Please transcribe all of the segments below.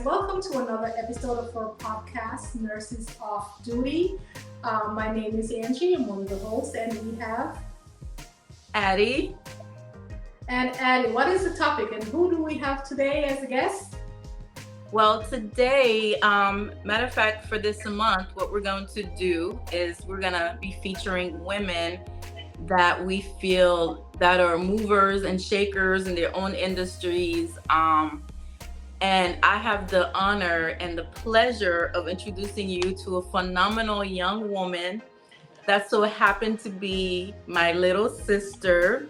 welcome to another episode of our podcast, Nurses Off Duty. My name is Angie, I'm one of the hosts, and we have Addie. And Addie, what is the topic and who do we have today as a guest? Well, today, matter of fact, for this month, what we're going to do is we're going to be featuring women that we feel that are movers and shakers in their own industries. And I have the honor and the pleasure of introducing you to a phenomenal young woman that so happened to be my little sister.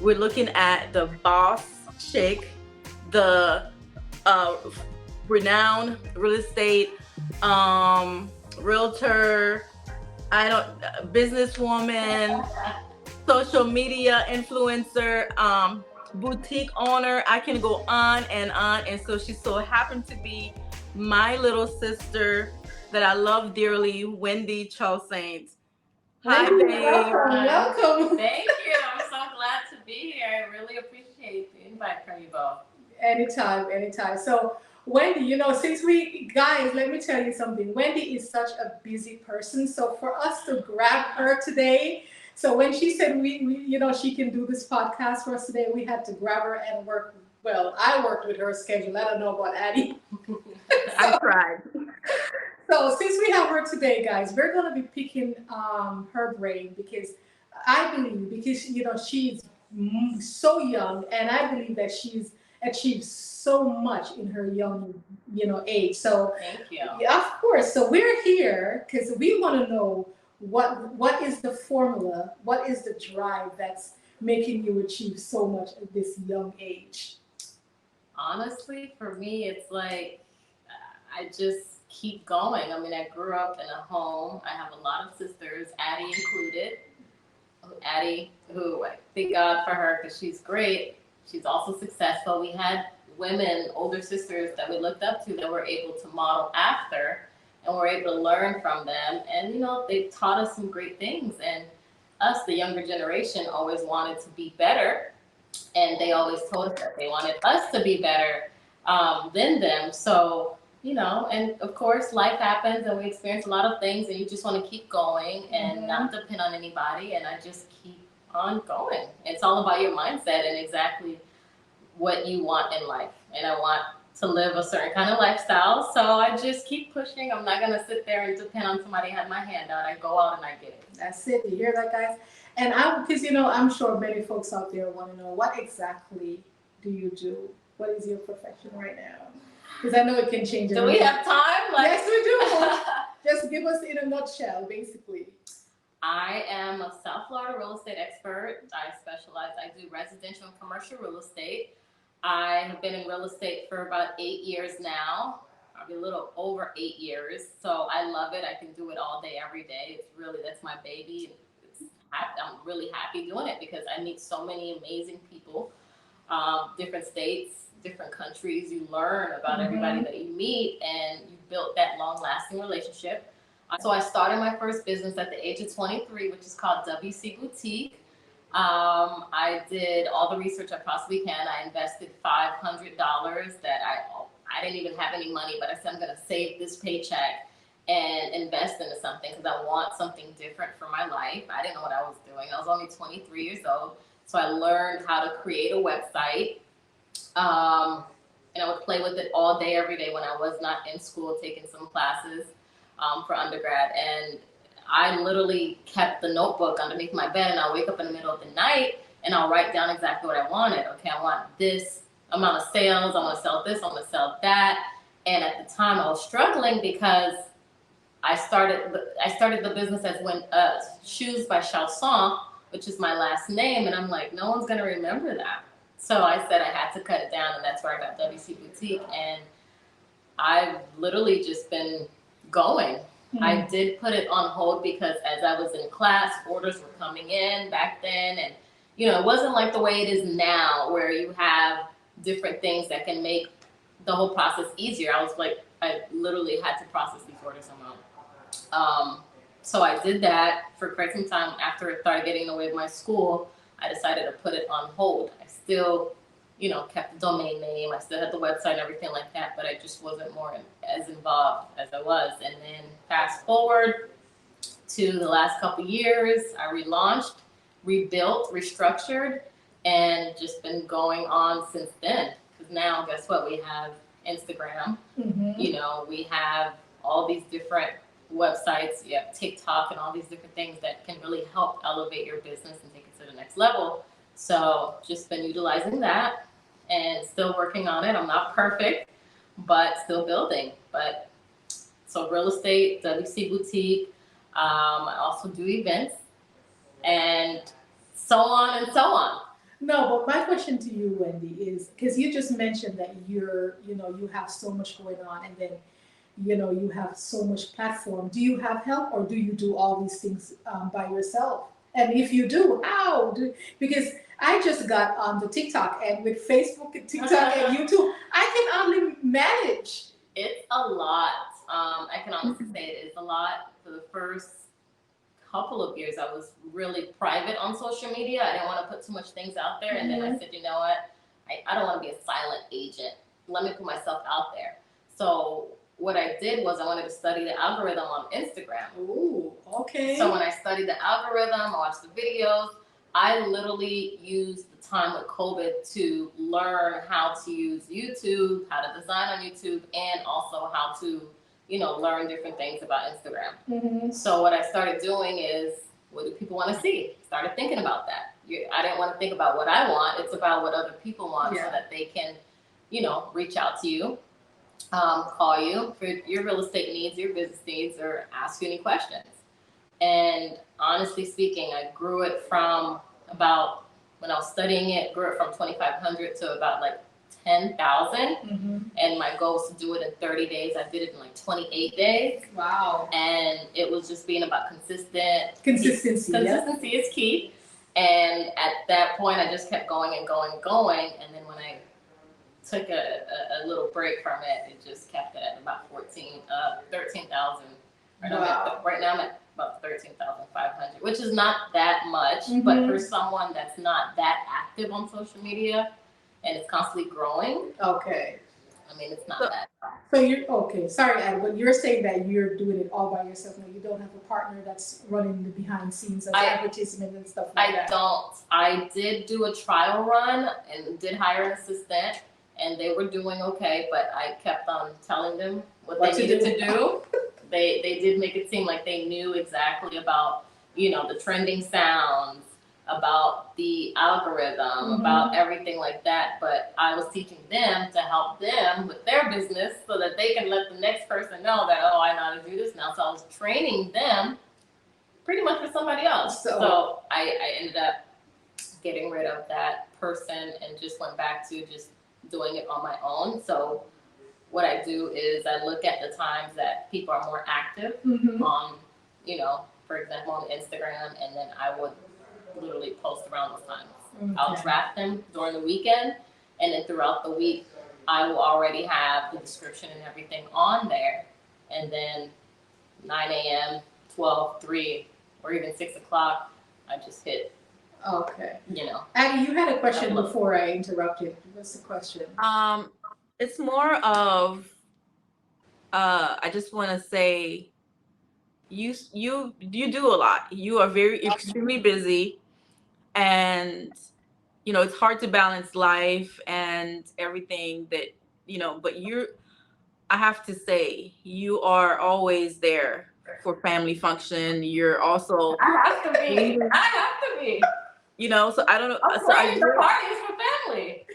We're looking at the boss chick, the renowned real estate realtor, businesswoman, social media influencer, boutique owner. I can go on. And so she so happened to be my little sister that I love dearly, Wendy Chalssaint. Hi, babe. Welcome. Thank you. I'm so glad to be here. I really appreciate the invite from you both. Anytime. So Wendy, since let me tell you something. Wendy is such a busy person. So for us to grab her today, so when she said she can do this podcast for us today, we had to grab her and work. Well, I worked with her schedule. I don't know about Addie. I tried. So since we have her today, guys, we're going to be picking her brain because she's so young, and I believe that she's achieved so much in her young, age. So thank you. Yeah, of course. So we're here because we want to know what is the formula, what is the drive that's making you achieve so much at this young age? Honestly, for me, it's like I just keep going. I mean, I grew up in a home. I have a lot of sisters, Addie included. Addie, who I thank God for her because she's great. She's also successful. We had women, older sisters that we looked up to that were able to model after, and we're able to learn from them. And, they've taught us some great things. And us, the younger generation, always wanted to be better. And they always told us that they wanted us to be better than them. So, and of course, life happens and we experience a lot of things, and you just want to keep going and not depend on anybody. And I just keep on going. It's all about your mindset and exactly what you want in life. And I want to live a certain kind of lifestyle. So I just keep pushing. I'm not going to sit there and depend on somebody had my hand out. I go out and I get it. That's it. You hear that, guys? And because, I'm sure many folks out there want to know, what exactly do you do? What is your profession right now? Because I know it can change. Do we have time? Yes, we do. Just give us in a nutshell, basically. I am a South Florida real estate expert. I do residential and commercial real estate. I have been in real estate for about 8 years now, probably a little over 8 years. So I love it. I can do it all day, every day. That's my baby. I'm really happy doing it because I meet so many amazing people, different states, different countries. You learn about everybody that you meet, and you build that long-lasting relationship. So I started my first business at the age of 23, which is called WC Boutique. I did all the research I possibly can. I invested $500 that I didn't even have any money, but I said I'm going to save this paycheck and invest into something because I want something different for my life. I didn't know what I was doing. I was only 23 years old. So I learned how to create a website. And I would play with it all day, every day when I was not in school, taking some classes for undergrad. And I literally kept the notebook underneath my bed, and I'll wake up in the middle of the night and I'll write down exactly what I wanted. Okay, I want this amount of sales. I want to sell this. I want to sell that. And at the time I was struggling because I started the business as Shoes by Chalssaint, which is my last name. And I'm like, no one's going to remember that. So I said I had to cut it down, and that's where I got WC Boutique. And I've literally just been going. I did put it on hold because as I was in class, orders were coming in back then. And, it wasn't like the way it is now where you have different things that can make the whole process easier. I literally had to process these orders somehow. So I did that for quite some time. After it started getting in the way of my school, I decided to put it on hold. I still kept the domain name. I still had the website and everything like that, but I just wasn't as involved as I was. And then fast forward to the last couple years, I relaunched, rebuilt, restructured, and just been going on since then. Because now, guess what? We have Instagram. We have all these different websites. You have TikTok and all these different things that can really help elevate your business and take it to the next level. So just been utilizing that and still working on it. I'm not perfect, but still building. But so real estate, WC Boutique. I also do events and so on and so on. No, but my question to you, Wendy, is because you just mentioned that you have so much going on, and then, you have so much platform. Do you have help, or do you do all these things by yourself? And if you do, how? Because I just got on the TikTok, and with Facebook and TikTok and YouTube, I can only manage. It's a lot. I can honestly say it is a lot. For the first couple of years, I was really private on social media. I didn't want to put too much things out there. And then I said, you know what? I don't want to be a silent agent. Let me put myself out there. So what I did was I wanted to study the algorithm on Instagram. Ooh, okay. So when I studied the algorithm, I watched the videos. I literally used the time with COVID to learn how to use YouTube, how to design on YouTube, and also how to learn different things about Instagram. So what I started doing is, what do people want to see? Started thinking about that. I didn't want to think about what I want. It's about what other people want, so that they can, reach out to you, call you for your real estate needs, your business needs, or ask you any questions. And honestly speaking, I grew it from about, when I was studying it, grew it from 2,500 to about like 10,000. And my goal was to do it in 30 days. I did it in like 28 days. Wow. And it was just being about consistency. Consistency is key. And at that point, I just kept going and going and going. And then when I took a little break from it, it just kept it at about 13,000. Right now I'm at about 13,500, which is not that much. But for someone that's not that active on social media, and it's constantly growing. Okay. I mean, it's not that. So you're okay. Sorry, Adam, but you're saying that you're doing it all by yourself. Now you don't have a partner that's running the behind scenes of advertisement and stuff like that. I don't. I did do a trial run and did hire an assistant, and they were doing okay. But I kept on telling them what they needed to do. They did make it seem like they knew exactly about the trending sounds, about the algorithm, about everything like that. But I was teaching them to help them with their business so that they can let the next person know that, I know how to do this now. So I was training them pretty much for somebody else. So I ended up getting rid of that person and just went back to just doing it on my own. So what I do is I look at the times that people are more active on, for example, on Instagram, and then I would literally post around those times. I'll draft them during the weekend, and then throughout the week, I will already have the description and everything on there. And then 9 a.m., 12, 3, or even 6 o'clock, I just hit. Okay. Addie, you had a question before I interrupted. What's the question? It's more of, I just want to say, you do a lot. You are extremely busy, and it's hard to balance life and everything that but I have to say, you are always there for family function. You're also I have to be. So I don't know. The parties for family.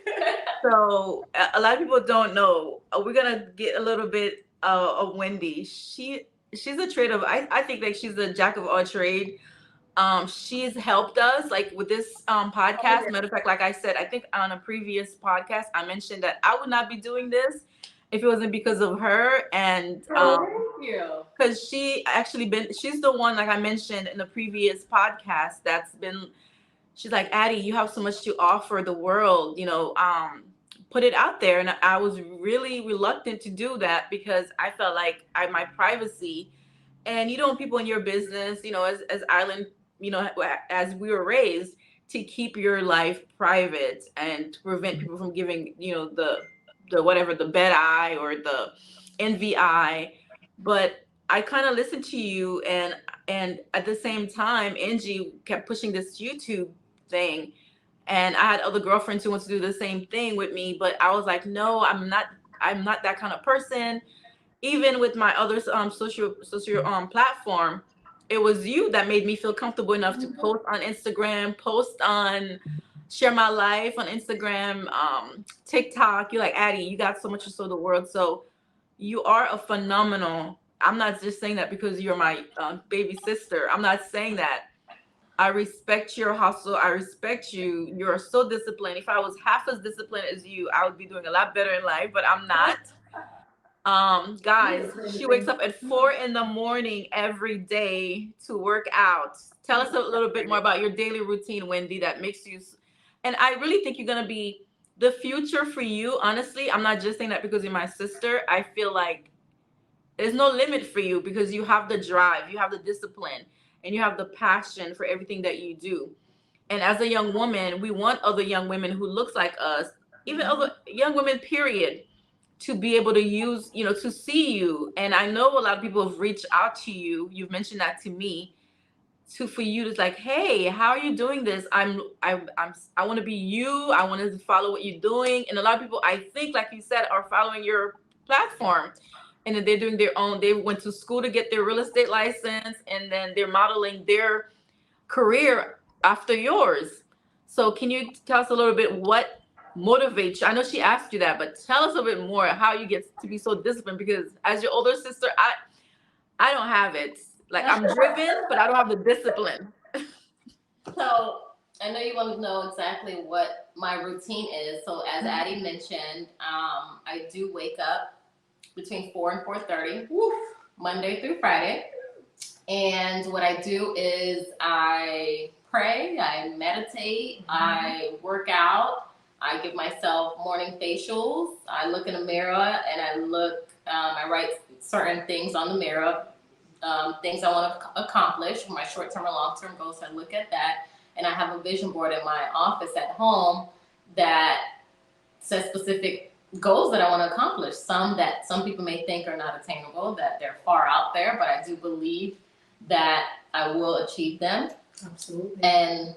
So a lot of people don't know. We're gonna get a little bit of Wendy. She's a trade of. I think that she's a jack of all trade. She's helped us like with this podcast. Matter of fact, like I said, I think on a previous podcast, I mentioned that I would not be doing this if it wasn't because of her. And thank you. Because she's the one, like I mentioned in the previous podcast, she's like, Addie, you have so much to offer the world, put it out there. And I was really reluctant to do that because I felt like my privacy, and people in your business, as Island, as we were raised, to keep your life private and to prevent people from giving, you know, the whatever, the bad eye or the envy eye. But I kind of listened to you, and at the same time, Angie kept pushing this YouTube thing, and I had other girlfriends who wanted to do the same thing with me, but I was like, no, I'm not that kind of person. Even with my other social platform, it was you that made me feel comfortable enough to post on Instagram, share my life on Instagram, TikTok. You're like, Addie, you got so much to show the world. So you are a phenomenal. I'm not just saying that because you're my baby sister. I'm not saying that. I respect your hustle. I respect you. You're so disciplined. If I was half as disciplined as you, I would be doing a lot better in life, but I'm not. Guys, she wakes up at 4 a.m. every day to work out. Tell us a little bit more about your daily routine, Wendy, that makes you, and I really think you're going to be the future for you. Honestly, I'm not just saying that because you're my sister. I feel like there's no limit for you because you have the drive, you have the discipline, and you have the passion for everything that you do. And as a young woman, we want other young women who looks like us, even other young women, period, to be able to use, you know, to see you. And I know a lot of people have reached out to you. You've mentioned that to me, for you to like, hey, how are you doing this? I want to be you. I want to follow what you're doing. And a lot of people, I think, like you said, are following your platform, and then they're doing their own. They went to school to get their real estate license, and then they're modeling their career after yours. So can you tell us a little bit what motivates you? I know she asked you that, but tell us a bit more how you get to be so disciplined, because as your older sister, I don't have it. Like, I'm driven, but I don't have the discipline. So I know you want to know exactly what my routine is. So as Addie mentioned, I do wake up between 4 and 4:30, Monday through Friday. And what I do is I pray, I meditate, I work out, I give myself morning facials, I look in the mirror and I write certain things on the mirror, things I want to accomplish, my short-term and long-term goals. I look at that, and I have a vision board in my office at home that says specific goals that I want to accomplish. Some that some people may think are not attainable, that they're far out there, but I do believe that I will achieve them. Absolutely. And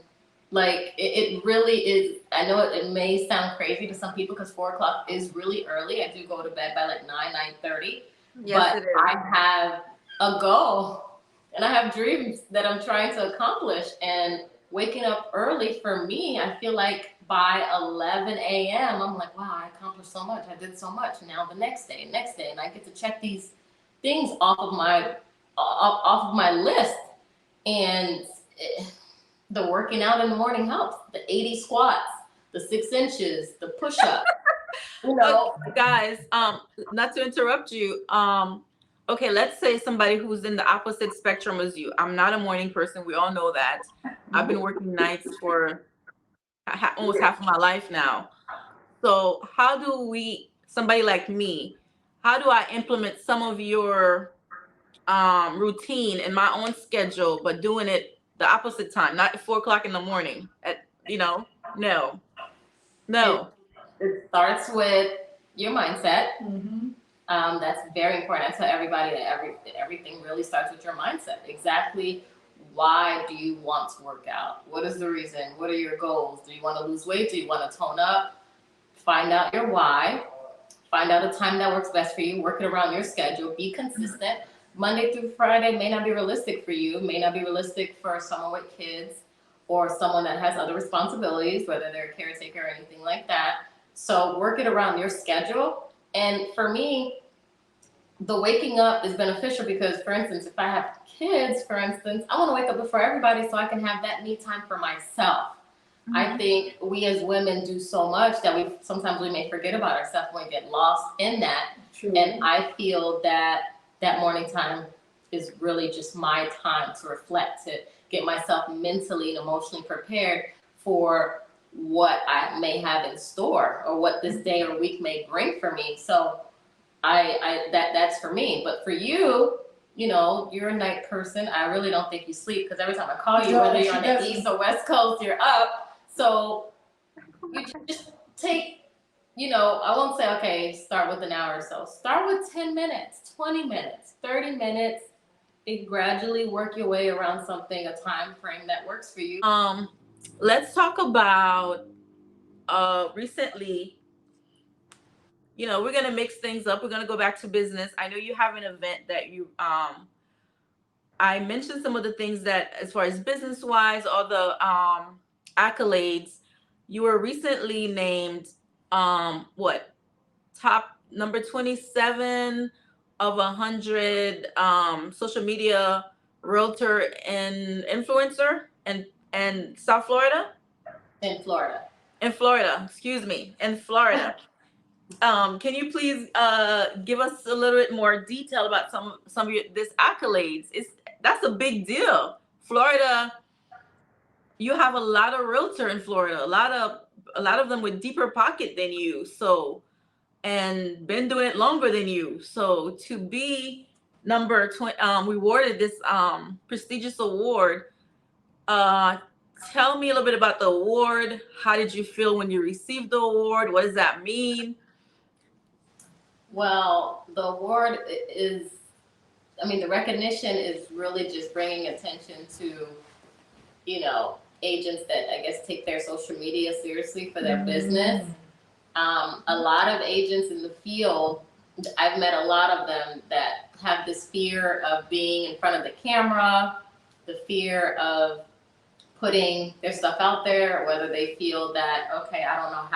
like it really is. I know it may sound crazy to some people because 4 o'clock is really early. I do go to bed by like 9:30. Yes, but it is. I have a goal and I have dreams that I'm trying to accomplish. And waking up early for me, I feel like by 11 a.m. I'm like, wow, I accomplished so much. I did so much. Now the next day, and I get to check these things off of my list. And the working out in the morning helps. The 80 squats, the 6 inches, the push-up. You know, guys, not to interrupt you. Okay, let's say somebody who's in the opposite spectrum as you. I'm not a morning person. We all know that. I've been working nights for almost half of my life now. So how do somebody like me, how do I implement some of your routine in my own schedule, but doing it the opposite time, not at 4 o'clock in the morning? No. It starts with your mindset. That's very important. I tell everybody that everything really starts with your mindset. Exactly. Why do you want to work out? What is the reason? What are your goals? Do you want to lose weight? Do you want to tone up? Find out your why. Find out a time that works best for you. Work it around your schedule. Be consistent. Monday through Friday may not be realistic for you. May not be realistic for someone with kids or someone that has other responsibilities, whether they're a caretaker or anything like that. So work it around your schedule. And for me, the waking up is beneficial because, for instance, if I have kids, for instance, I want to wake up before everybody so I can have that me time for myself. I think we as women do so much that sometimes we may forget about ourselves when we get lost in that. True. And I feel that morning time is really just my time to reflect, to get myself mentally and emotionally prepared for what I may have in store or what this day or week may bring for me. So that's for me. But for you, you know, you're a night person. I really don't think you sleep because every time I call you, whether you're on the East or West Coast, you're up. So you just take, I won't say, okay, start with an hour or so. Start with 10 minutes, 20 minutes, 30 minutes, and gradually work your way around something, a time frame that works for you. Let's talk about recently, we're going to mix things up. We're going to go back to business. I know you have an event that I mentioned some of the things that, as far as business wise, all the accolades. You were recently named top number 27 of 100 social media realtor and influencer and South Florida. In Florida. Excuse me, in Florida. Can you please give us a little bit more detail about some of this accolades? That's a big deal. Florida, you have a lot of realtor in Florida, a lot of them with deeper pocket than you, so, and been doing it longer than you. So to be number 20, rewarded this prestigious award. Tell me a little bit about the award. How did you feel when you received the award? What does that mean? Well, the award is, the recognition is really just bringing attention to, agents that I guess take their social media seriously for their business. A lot of agents in the field, I've met a lot of them that have this fear of being in front of the camera, the fear of putting their stuff out there, whether they feel that, okay, I don't know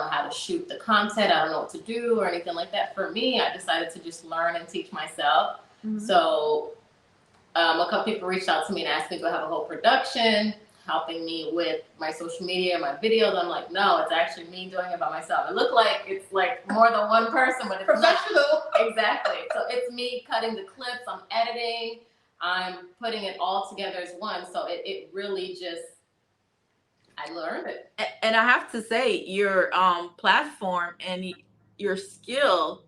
how to shoot the content, I don't know what to do or anything like that. For me, I decided to just learn and teach myself. So a couple people reached out to me and asked me to have a whole production, helping me with my social media, my videos. I'm like, no, it's actually me doing it by myself. It looked like it's like more than one person, but it's professional. Not. Exactly. So it's me cutting the clips, I'm editing, I'm putting it all together as one. So it really just, I learned it. And I have to say, your platform and your skill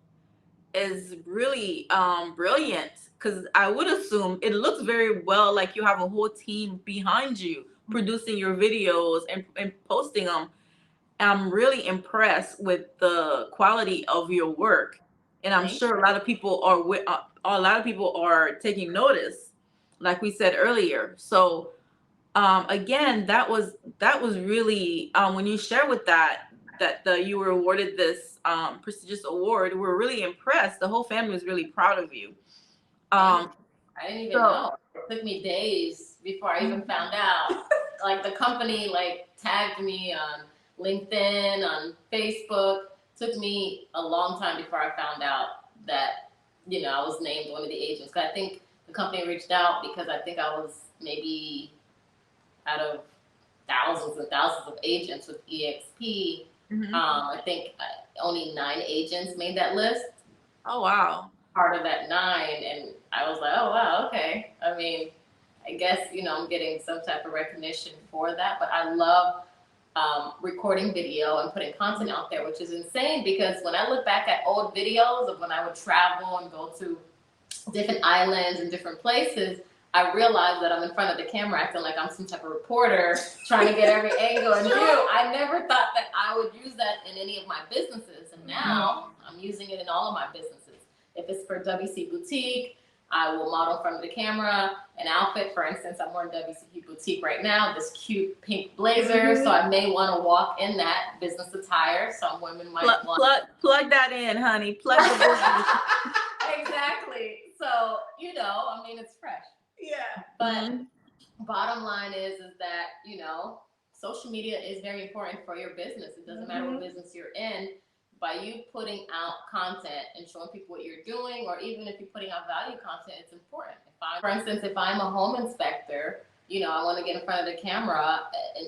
is really brilliant, because I would assume it looks very well like you have a whole team behind you producing your videos and posting them. I'm really impressed with the quality of your work, and I'm sure a lot of people are taking notice, like we said earlier. So again, that was really, when you share with that you were awarded this prestigious award, we're really impressed. The whole family was really proud of you. I didn't even know. It took me days before I even found out. Like the company tagged me on LinkedIn, on Facebook. It took me a long time before I found out that, I was named one of the agents. Cause I think the company reached out because I think I was maybe out of thousands and thousands of agents with EXP. I think only 9 agents made that list. Oh, wow. Part of that 9, and I was like, oh, wow, okay. I guess, I'm getting some type of recognition for that, but I love recording video and putting content out there, which is insane, because when I look back at old videos of when I would travel and go to different islands and different places, I realized that I'm in front of the camera acting like I'm some type of reporter trying to get every angle and view. I never thought that I would use that in any of my businesses, and now I'm using it in all of my businesses. If it's for WC Boutique, I will model in front of the camera an outfit. For instance, I'm wearing WC Boutique right now, this cute pink blazer. So I may want to walk in that business attire. Some women might want plug that in, honey. Plug the business. Exactly. So, it's fresh. Yeah. But bottom line is that, social media is very important for your business. It doesn't matter what business you're in. By you putting out content and showing people what you're doing, or even if you're putting out value content, it's important. For instance, if I'm a home inspector, I want to get in front of the camera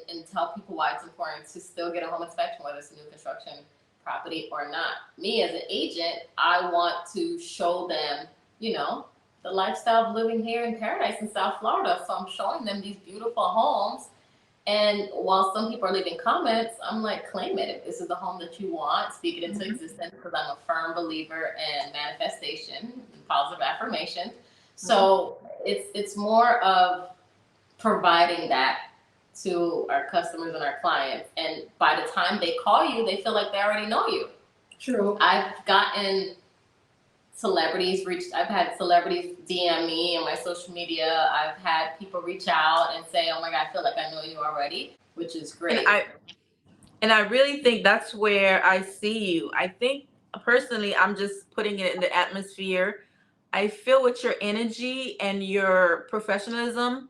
and tell people why it's important to still get a home inspection, whether it's a new construction property or not. Me as an agent, I want to show them, the lifestyle of living here in paradise in South Florida. So I'm showing them these beautiful homes. And while some people are leaving comments, I'm like, claim it. If this is the home that you want, speak it into existence, because I'm a firm believer in manifestation and positive affirmation. So it's more of providing that to our customers and our clients. And by the time they call you, they feel like they already know you. True. I've had celebrities DM me on my social media. I've had people reach out and say, oh my God, I feel like I know you already, which is great. And I really think that's where I see you. I think personally, I'm just putting it in the atmosphere. I feel with your energy and your professionalism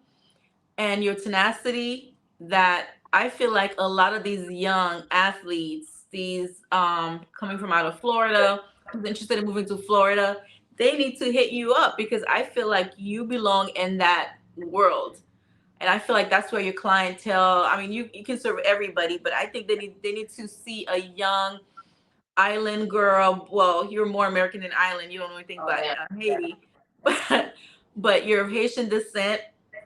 and your tenacity that I feel like a lot of these young athletes, these coming from out of Florida, who's interested in moving to Florida, they need to hit you up because I feel like you belong in that world. And I feel like that's where your clientele, I mean, you can serve everybody, but I think they need to see a young island girl. Well, you're more American than island. You don't know anything about Haiti, but you're of Haitian descent,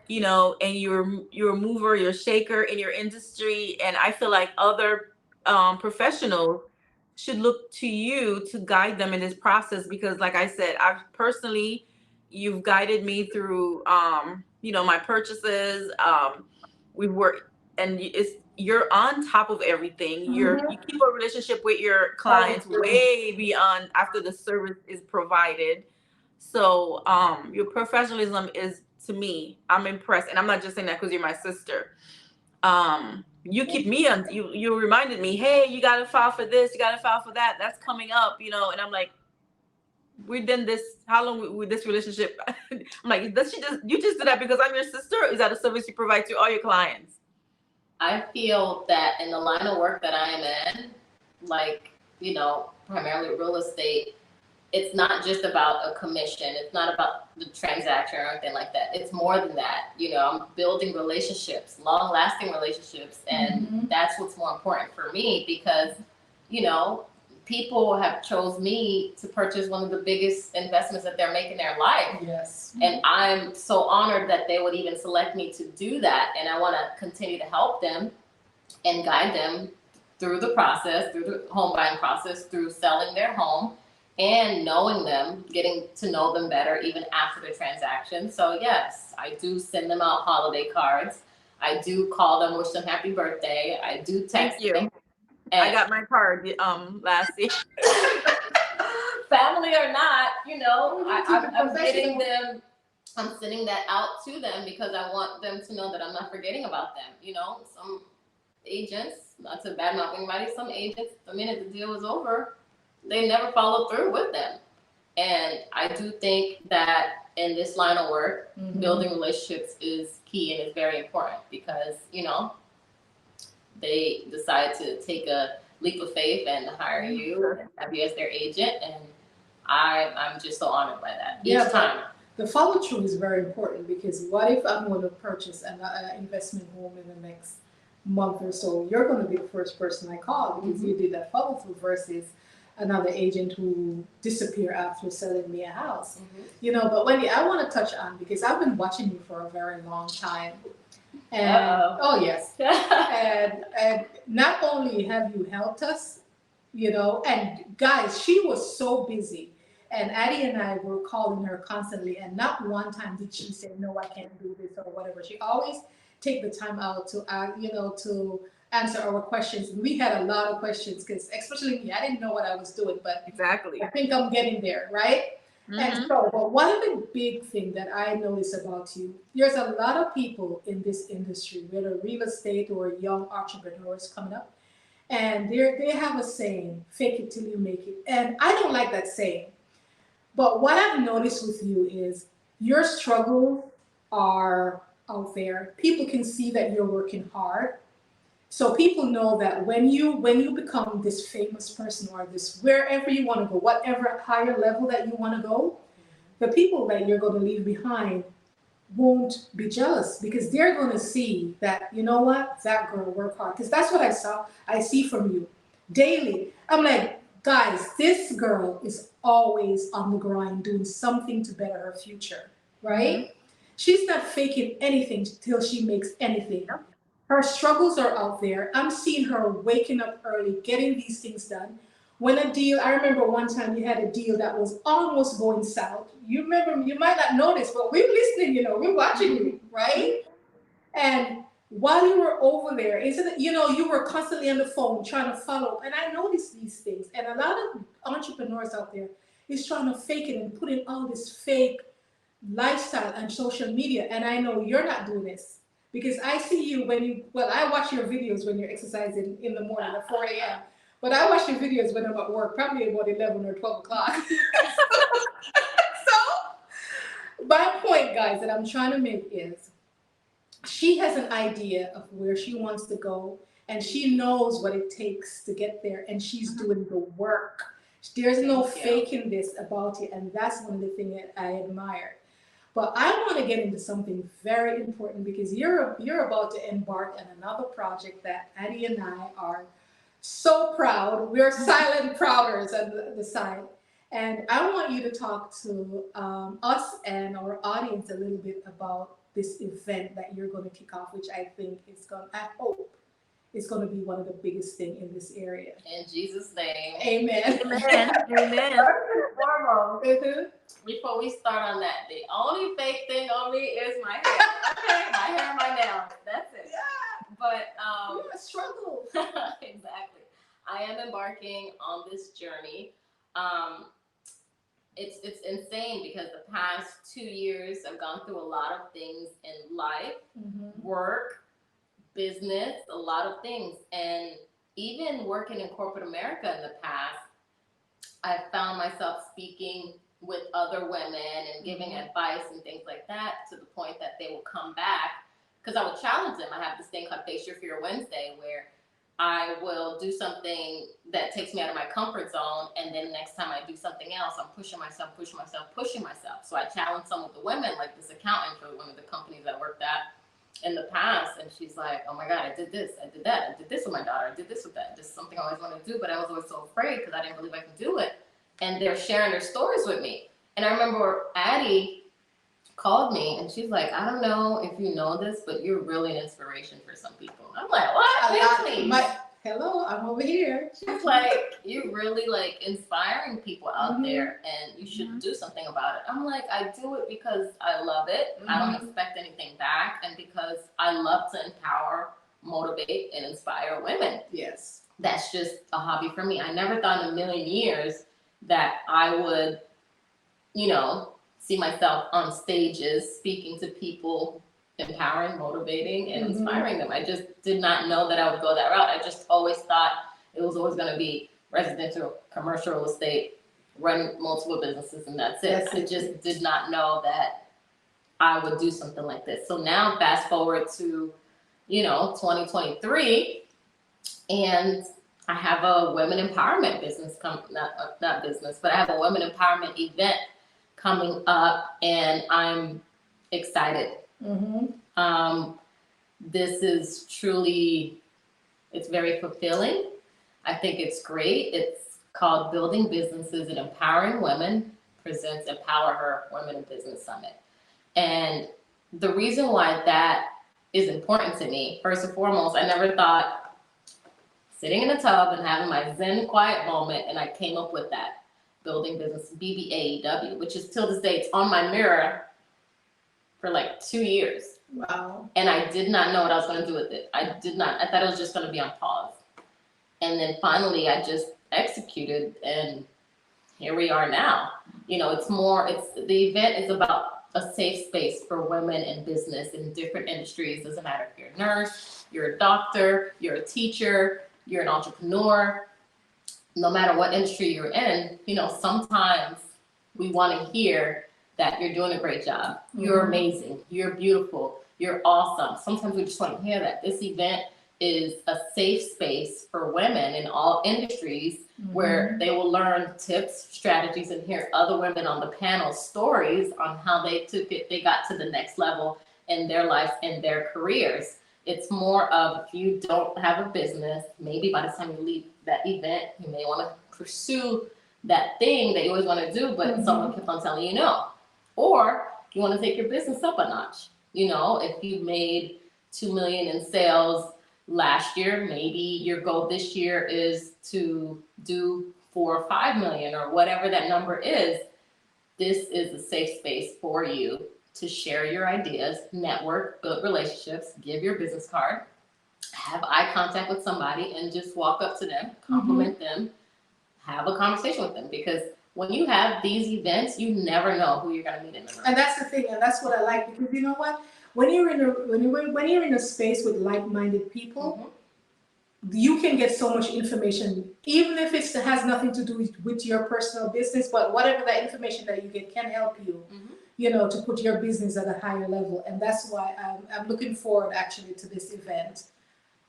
you know, and you're a mover, you're a shaker in your industry. And I feel like other professionals should look to you to guide them in this process because, like I said, you've guided me through, you know, my purchases. We've worked, and you're on top of everything. You keep a relationship with your clients way beyond after the service is provided. So your professionalism is, to me, I'm impressed, and I'm not just saying that because you're my sister. You keep me on. You reminded me, hey, you got to file for this, you got to file for that. That's coming up, you know. And I'm like, we've done this. How long with this relationship? I'm like, you just did that because I'm your sister? Or is that a service you provide to all your clients? I feel that in the line of work that I am in, like, you know, primarily real estate, it's not just about a commission. It's not about the transaction or anything like that. It's more than that. You know, I'm building relationships, long-lasting relationships, and that's what's more important for me because, you know, people have chose me to purchase one of the biggest investments that they're making in their life. Yes. And I'm so honored that they would even select me to do that. And I want to continue to help them and guide them through the process, through the home buying process, through selling their home and knowing them, getting to know them better even after the transaction. So yes, I do send them out holiday cards. I do call them, wish them happy birthday. I do text them. I got my card last year. Family or not, you know, I'm getting them, I'm sending that out to them because I want them to know that I'm not forgetting about them. You know, some agents, not to badmouth anybody, some agents, the minute the deal was over, they never followed through with them. And I do think that in this line of work, building relationships is key and is very important because, you know, they decide to take a leap of faith and hire you and have you as their agent. And I'm just so honored by that each time. The follow through is very important because what if I'm going to purchase an investment home in the next month or so? You're going to be the first person I call because you did that follow through versus another agent who disappeared after selling me a house. You know, but Wendy, I want to touch on because I've been watching you for a very long time. And oh yes, and not only have you helped us, you know, and guys, she was so busy, and Addie and I were calling her constantly, and not one time did she say no, I can't do this or whatever. She always take the time out to you know, to answer our questions. And we had a lot of questions because especially me, I didn't know what I was doing, but exactly, I think I'm getting there, right? And so, but one of the big things that I notice about you, there's a lot of people in this industry, whether real estate or young entrepreneurs coming up, and they have a saying, fake it till you make it. And I don't like that saying. But what I've noticed with you is your struggles are out there. People can see that you're working hard. So people know that when you become this famous person or this wherever you want to go, whatever higher level that you want to go, the people that you're going to leave behind won't be jealous because they're going to see that, you know what, that girl worked hard. Because that's what I see from you daily. I'm like, guys, this girl is always on the grind doing something to better her future, right? She's not faking anything till she makes anything. Her struggles are out there. I'm seeing her waking up early, getting these things done. When a deal, I remember one time you had a deal that was almost going south. You remember, you might not notice, but we're listening, you know, we're watching you, right? And while you were over there, isn't it, you were constantly on the phone trying to follow up. And I noticed these things. And a lot of entrepreneurs out there is trying to fake it and put in all this fake lifestyle on social media. And I know you're not doing this because I see you I watch your videos when you're exercising in the morning at 4 a.m. But I watch your videos when I'm at work, probably about 11 or 12 o'clock. So my point, guys, that I'm trying to make is she has an idea of where she wants to go, and she knows what it takes to get there, and she's doing the work. There's no faking this about you, and that's one of the things that I admire. But I want to get into something very important because you're about to embark on another project that Addie and I are so proud. We're silent prouders on the side. And I want you to talk to us and our audience a little bit about this event that you're going to kick off, which I think I hope is going to be one of the biggest things in this area. In Jesus' name. Amen. Amen. Amen. First and foremost, Mm-hmm. before we start on that, the only fake thing on me is my hair. Okay, my hair and my nails. That's it. Yeah. But You're a struggle. exactly. I am embarking on this journey. It's insane because the past 2 years I've gone through a lot of things in life, work, business, a lot of things. And even working in corporate America in the past, I found myself speaking with other women and giving advice and things like that, to the point that they will come back because I would challenge them. I have this thing called Face Your Fear Wednesday, where I will do something that takes me out of my comfort zone, and then next time I do something else, I'm pushing myself. So I challenge some of the women, like this accountant for one of the companies I worked at in the past, and she's like, oh my God, I did this, I did that, I did this with my daughter, I did this with that. This is something I always wanted to do, but I was always so afraid because I didn't believe I could do it. And they're sharing their stories with me. And I remember Addie called me and she's like, I don't know if you know this, but you're really an inspiration for some people. I'm like, what? Hello, I'm over here. She's like, you're really like inspiring people out there, and you should do something about it. I'm like, I do it because I love it. I don't expect anything back, and because I love to empower, motivate, and inspire women. Yes. That's just a hobby for me. I never thought in a million years that I would, see myself on stages speaking to people, empowering, motivating, and inspiring them. I just did not know that I would go that route. I just always thought it was always going to be residential, commercial real estate, run multiple businesses, and that's it. I just did not know that I would do something like this. So now fast forward to, 2023, and I have a women empowerment business, not business, but I have a women empowerment event coming up, and I'm excited. This is truly, it's very fulfilling. I think it's great. It's called Building Businesses and Empowering Women presents Empower Her Women in Business Summit. And the reason why that is important to me, first and foremost, I never thought sitting in a tub and having my Zen quiet moment, and I came up with that. Building Business, BBAEW, which is till this day, it's on my mirror for like 2 years. Wow. And I did not know what I was going to do with it. I thought it was just going to be on pause. And then finally I just executed, and here we are now. The event is about a safe space for women in business in different industries. Doesn't matter if you're a nurse, you're a doctor, you're a teacher, you're an entrepreneur. No matter what industry you're in, sometimes we want to hear that you're doing a great job. You're amazing. You're beautiful. You're awesome. Sometimes we just want to hear that. This event is a safe space for women in all industries where they will learn tips, strategies, and hear other women on the panel stories on how they took it, they got to the next level in their life and their careers. It's more of, if you don't have a business, maybe by the time you leave that event, you may want to pursue that thing that you always want to do, but someone kept on telling you no. Or you want to take your business up a notch. If you made $2 million in sales last year, maybe your goal this year is to do $4 or $5 million, or whatever that number is. This is a safe space for you to share your ideas, network, build relationships, give your business card, have eye contact with somebody, and just walk up to them, compliment them, have a conversation with them. Because when you have these events, you never know who you're going to meet in the room. And that's the thing, and that's what I like, because you know what? When you're in a space with like-minded people, you can get so much information, even if it has nothing to do with your personal business, but whatever that information that you get can help you, you know, to put your business at a higher level. And that's why I'm looking forward actually to this event.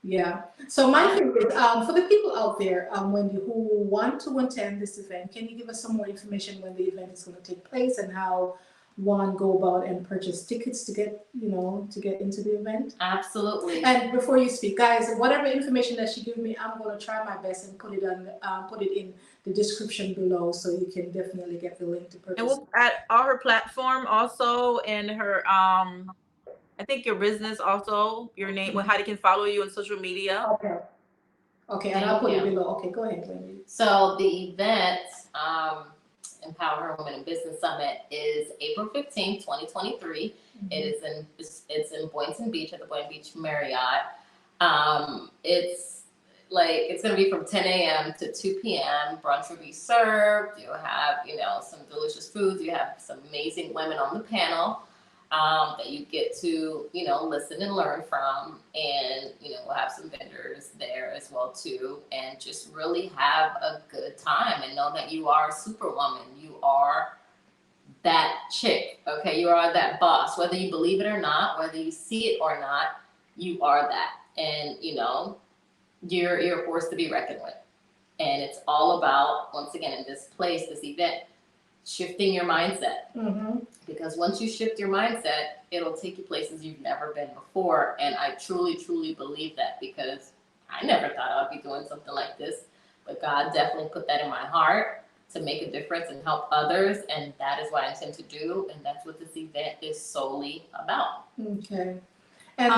Yeah. So my thing is, for the people out there, Wendy, who want to attend this event, can you give us some more information when the event is going to take place and how one go about and purchase tickets to get, you know, to get into the event? Absolutely. And before you speak, guys, whatever information that she gives me, I'm going to try my best and put it in the description below, so you can definitely get the link to purchase. And we'll add all her platform also, and her I think your business also, your name, how they can follow you on social media. Okay, and I'll put it below. Okay, go ahead, Wendy. So the event, Empower Her Women in Business Summit, is April 15th, 2023. It's in Boynton Beach at the Boynton Beach Marriott. It's going to be from 10 a.m. to 2 p.m. Brunch will be served. You'll have, you know, some delicious foods. You have some amazing women on the panel that you get to, you know, listen and learn from. And, you know, we'll have some vendors there as well, too. And just really have a good time and know that you are a superwoman. You are that chick, okay? You are that boss. Whether you believe it or not, whether you see it or not, you are that. And, you know, you're a force to be reckoned with. And it's all about, once again, in this place, this event, shifting your mindset. Because once you shift your mindset, it'll take you places you've never been before. And I truly, truly believe that, because I never thought I'd be doing something like this. But God definitely put that in my heart to make a difference and help others. And that is what I intend to do. And that's what this event is solely about. Okay. And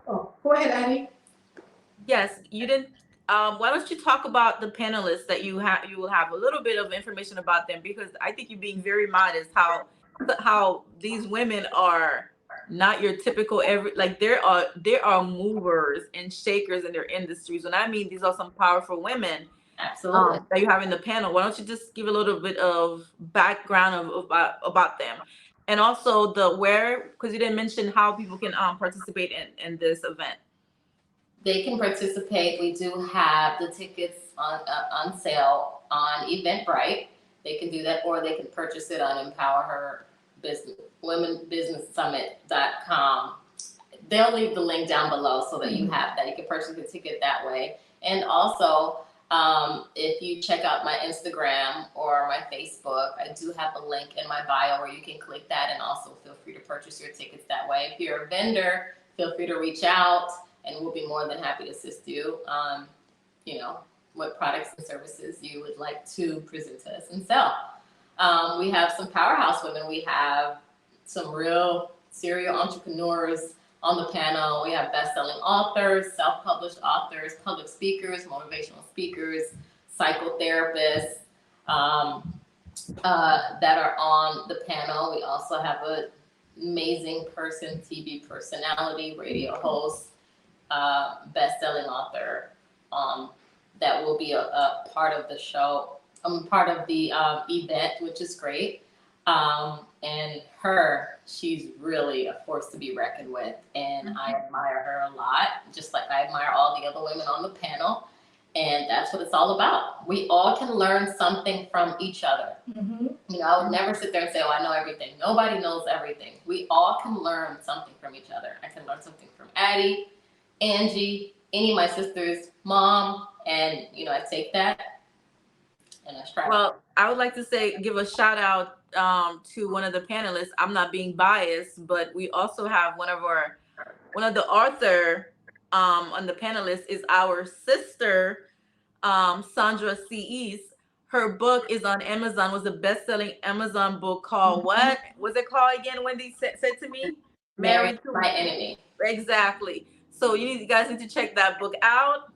go ahead, Annie. Yes, you didn't. Why don't you talk about the panelists that you have? You will have a little bit of information about them, because I think you're being very modest. How these women are not your typical there are movers and shakers in their industries. And I mean, these are some powerful women. Absolutely. That you have in the panel. Why don't you just give a little bit of background about them, and also because you didn't mention how people can participate in this event. They can participate. We do have the tickets on sale on Eventbrite. They can do that, or they can purchase it on womenbusinesssummit.com. They'll leave the link down below so that you have that. You can purchase the ticket that way. And also, if you check out my Instagram or my Facebook, I do have a link in my bio where you can click that, and also feel free to purchase your tickets that way. If you're a vendor, feel free to reach out, and we'll be more than happy to assist you on, you know, what products and services you would like to present to us and sell. We have some powerhouse women. We have some real serial entrepreneurs on the panel. We have best-selling authors, self-published authors, public speakers, motivational speakers, psychotherapists that are on the panel. We also have an amazing TV personality, radio host, best-selling author that will be a part of the show, part of the event, which is great. And she's really a force to be reckoned with, and I admire her a lot, just like I admire all the other women on the panel. And that's what it's all about. We all can learn something from each other. You know, I would never sit there and say, oh, I know everything. Nobody knows everything. We all can learn something from each other. I can learn something from Addie, Angie, any of my sisters, Mom, and, you know, I take that and I try. Well, I would like to give a shout out to one of the panelists. I'm not being biased, but we also have one of the author on the panelists is our sister, Sandra C.E.'s. Her book is on Amazon, was a best-selling Amazon book called what was it called again? Wendy said to me, Married to My Enemy. Exactly. So you guys need to check that book out.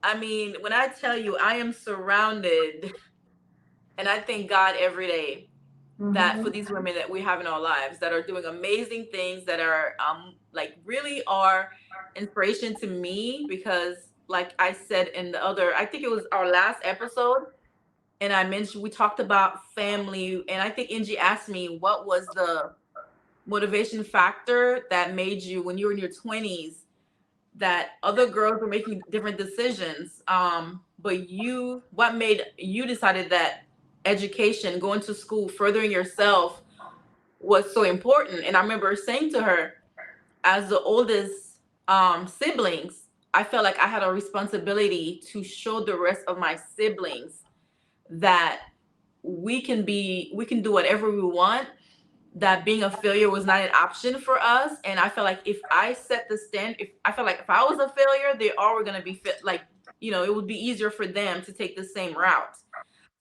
I mean, when I tell you, I am surrounded, and I thank God every day that for these women that we have in our lives that are doing amazing things, that are like really are inspiration to me, because like I said in the other, I think it was our last episode, and I mentioned, we talked about family, and I think Angie asked me what was the motivation factor that made you, when you were in your 20s, that other girls were making different decisions, but you, what made you decided that education, going to school, furthering yourself was so important. And I remember saying to her, as the oldest siblings, I felt like I had a responsibility to show the rest of my siblings that we can do whatever we want, that being a failure was not an option for us. And I felt like if I set the if I was a failure, they all were going to be like, it would be easier for them to take the same route.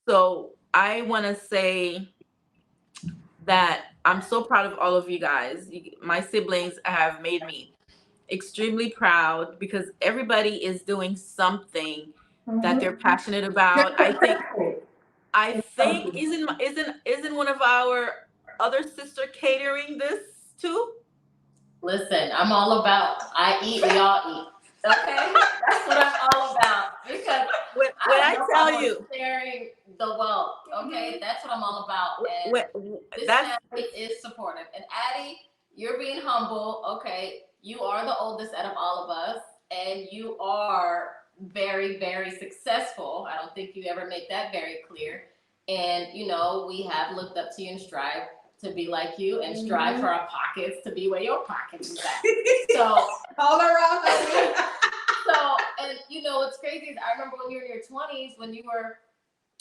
So I want to say that I'm so proud of all of you guys. My siblings have made me extremely proud, because everybody is doing something that they're passionate about. I think isn't one of our other sister catering this too? Listen, I'm all about I eat, we all eat. Okay, that's what I'm all about. Because when I tell you, sharing the wealth. Okay, that's what I'm all about. And this family is supportive. And Addie, you're being humble. Okay, you are the oldest out of all of us, and you are very, very successful. I don't think you ever make that very clear. And we have looked up to you and strive to be like you, and strive for our pockets to be where your pockets is at. So all around. So, and what's crazy is I remember when you were in your 20s, when you were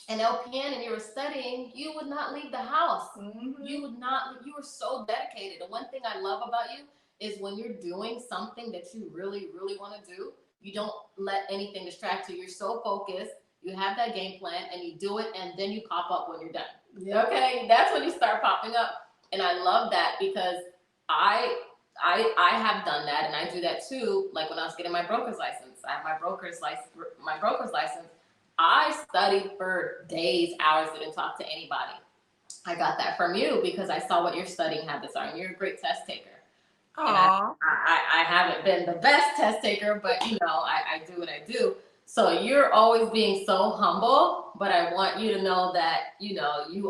an LPN and you were studying, you would not leave the house. You would not. You were so dedicated. And one thing I love about you is when you're doing something that you really, really want to do, you don't let anything distract you. You're so focused. You have that game plan and you do it, and then you pop up when you're done. Yeah. Okay, that's when you start popping up, and I love that, because I have done that, and I do that too. Like when I was getting my broker's license, I have my broker's license. I studied for days, hours, didn't talk to anybody. I got that from you because I saw what your studying habits are, and you're a great test taker. Aww. I haven't been the best test taker, but I do what I do. So you're always being so humble, but I want you to know that, you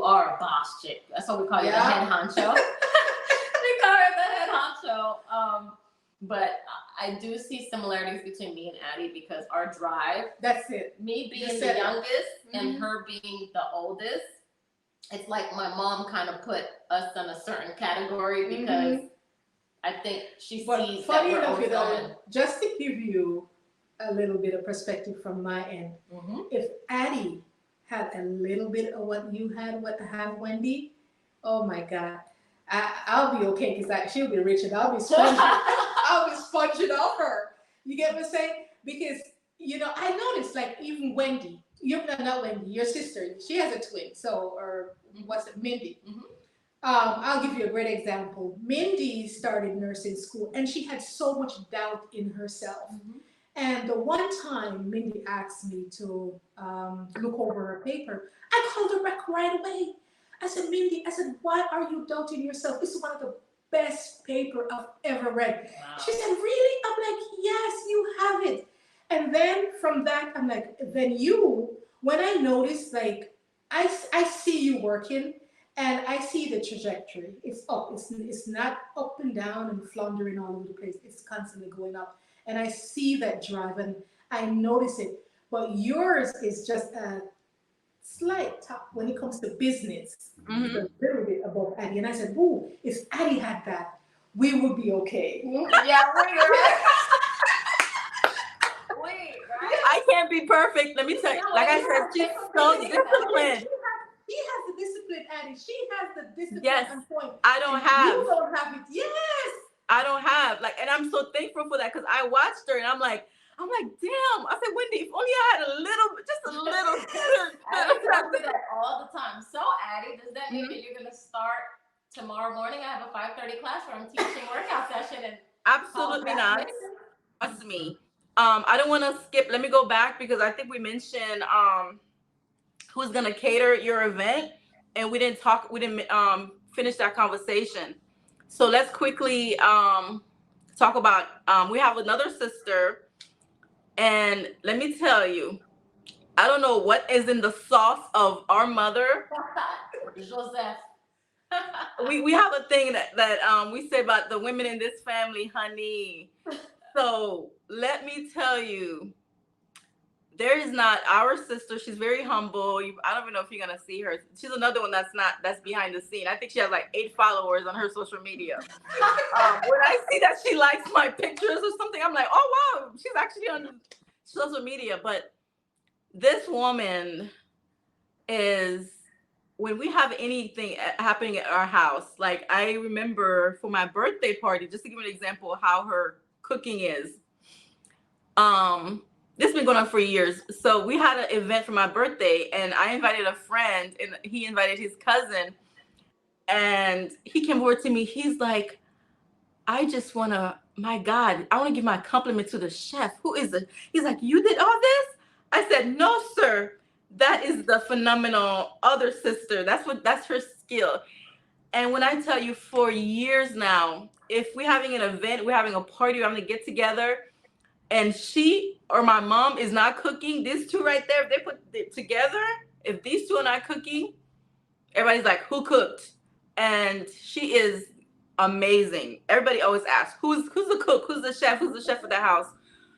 are a boss chick. That's what we call you, the head honcho. We call her the head honcho. But I do see similarities between me and Addie, because our drive, that's it. Me being the youngest and her being the oldest, it's like my mom kind of put us in a certain category, because I think she sees that we're always going. Just to give you a little bit of perspective from my end, if Addie had a little bit of what you had, what I have, Wendy, oh my God, I'll be okay, because she'll be rich and I'll be sponging. I'll be sponging off her. You get what I'm saying? Because I noticed, like, even Wendy, not Wendy, your sister, she has a twin, or what's it, Mindy. I'll give you a great example. Mindy started nursing school, and she had so much doubt in herself. And the one time Mindy asked me to look over her paper, I called her back right away. I said, Mindy, why are you doubting yourself? This is one of the best paper I've ever read. Wow. She said, really? I'm like, yes, you have it. And then from that, I'm like, when I notice, like, I see you working, and I see the trajectory. It's up. It's not up and down and floundering all over the place. It's constantly going up. And I see that drive, and I notice it. But yours is just a slight top when it comes to business. A little bit above Addie. And I said, ooh, if Addie had that, we would be okay. Yeah, we're right. I can't be perfect. Let me tell you. Like I said, she's so disciplined. She has the discipline, Addie. She has the discipline. Yes, on point. I don't have. You don't have it. Yes. I don't have, and I'm so thankful for that, because I watched her and I'm like, damn. I said, Wendy, if only I had just a little. I tell me that all the time. So, Addie, does that mean that you're gonna start tomorrow morning? I have a 5:30 class where I'm teaching workout session, and absolutely not. Trust me. I don't want to skip. Let me go back, because I think we mentioned who's gonna cater your event. and we didn't finish that conversation. So let's quickly talk about, we have another sister, and let me tell you, I don't know what is in the sauce of our mother. Joseph. We have a thing that we say about the women in this family, honey. So let me tell you, there is not our sister. She's very humble. I don't even know if you're gonna see her. She's another one that's behind the scene. I think she has like 8 followers on her social media. When I see that she likes my pictures or something, I'm like, oh wow, she's actually on social media. But this woman is, when we have anything happening at our house, like I remember for my birthday party, just to give you an example of how her cooking is. This has been going on for years. So we had an event for my birthday, and I invited a friend, and he invited his cousin, and he came over to me. He's like, my God, I want to give my compliment to the chef. Who is it? He's like, you did all this? I said, no, sir. That is the phenomenal other sister. That's her skill. And when I tell you, for years now, if we're having an event, we're having a party, we're having a get together, and she or my mom is not cooking, these two right there, if they put it together, if these two are not cooking, everybody's like, who cooked? And she is amazing. Everybody always asks, who's the cook? Who's the chef? Who's the chef of the house?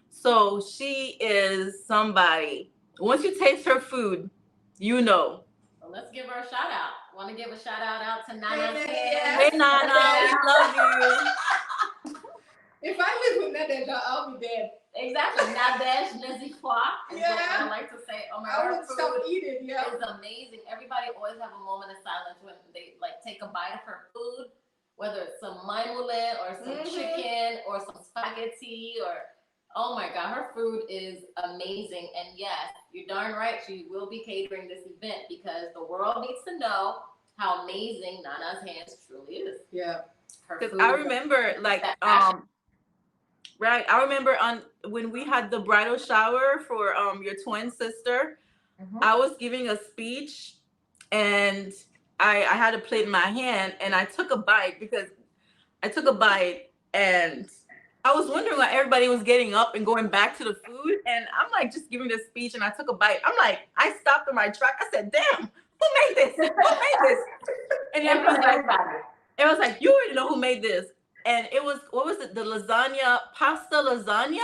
So she is somebody. Once you taste her food, you know. Well, let's give her a shout out. Want to give a shout out to Nana. Hey, Nana, we love you. If I live with Nadej, I'll be dead. Exactly. Nadej, Nezikwa. Yeah. I like to say, oh my I God, would stop eating. Yeah. it's amazing. Everybody always have a moment of silence when they like take a bite of her food, whether it's some maimule or some chicken or some spaghetti or, oh my God, her food is amazing. And yes, you're darn right, she will be catering this event because the world needs to know how amazing Nana's hands truly is. Yeah. Because I remember, like, right, I remember when we had the bridal shower for your twin sister, I was giving a speech, and I had a plate in my hand, and I took a bite and I was wondering why everybody was getting up and going back to the food, and I'm like just giving this speech, and I took a bite. I'm like, I stopped in my track. I said, "Damn, who made this? Who made this?" And it was like, you already know who made this. And it was, what was it? The pasta lasagna?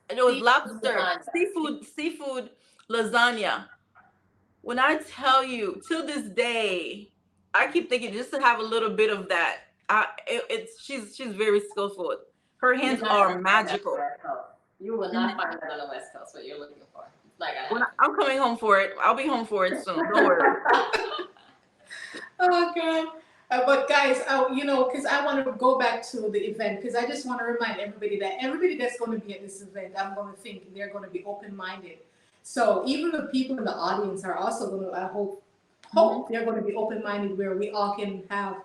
And it was seafood lasagna. When I tell you, to this day, I keep thinking just to have a little bit of that. She's very skillful. Her hands are magical. You will not find that on the West Coast, what you're looking for. I'm coming home for it. I'll be home for it soon. Don't worry. Oh, God. But guys, because I want to go back to the event, because I just want to remind everybody that everybody that's going to be at this event, I'm going to think they're going to be open-minded. So even the people in the audience are also going to, I hope they're going to be open-minded, where we all can have,